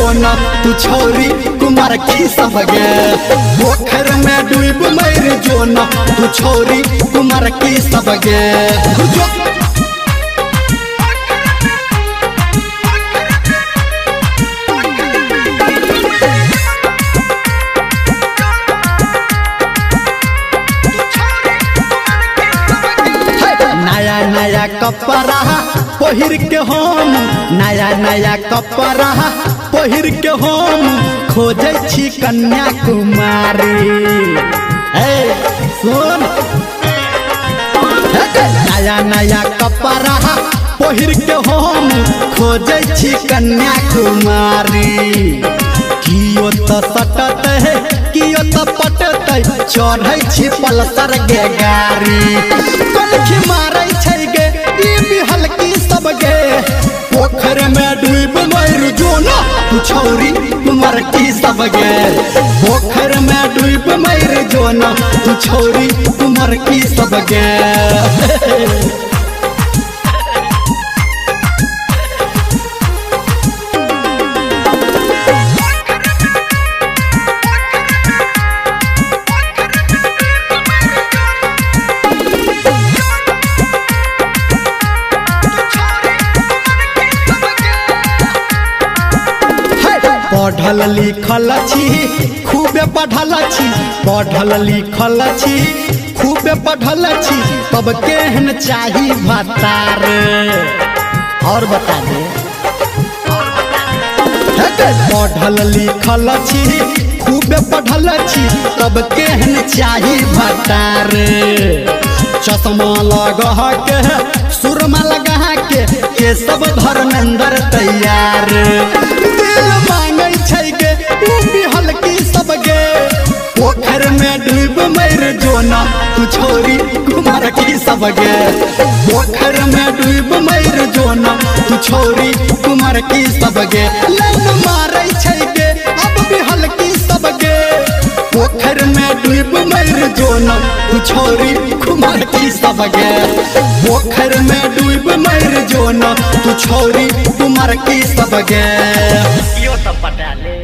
जोना तू छोरी कुमार की सबगे पोखर में डूब मर जोना तू छोरी कुमार की सबगे नया नया कपड़ा पहिर के हम नया नया कपड़ा पहिर के हम खोजे छी कन्या कुमारी सुन नया नया कपड़ा पहिर के हम खोजे छी कन्या कुमारी कियो तो सटत है कियो तो पटत चढ़ै छी पल्सर गे गाड़ी कलखी मारै छै गे ई बिहल की सब गे पोखर में डूब मर जोना तू छोरी कुमार की सब गे पोखर में डूब मर जोना तू छोरी कुमार की सब गे पढ़ल लिखल छी खूबे पढ़ल छी पढ़ल लिखल छी खूबे पढ़ल छी तब केहन चाही भतार और बता दे पढ़ल लिखल छी खूबे पढ़ल छी तब केहन चाही भतार चश्मा लगा के सुरमा लगा के सब धर्मेंद्र तैयार दिल मांगे छै गे बिहल की सब गे पोखर में डूब मर जोना तू छोरी कुमार की सब गे पोखर में डूब मर जोना तू छोरी कुमार की सब गे लाइन मारै छै गे अब बिहल की सब गे पोखर में डूब मर जोना तू छोरी कुमार की सब गे पोखर में डूब मर जोना तू छोरी कुमार की सब गे यो तो पटा ले।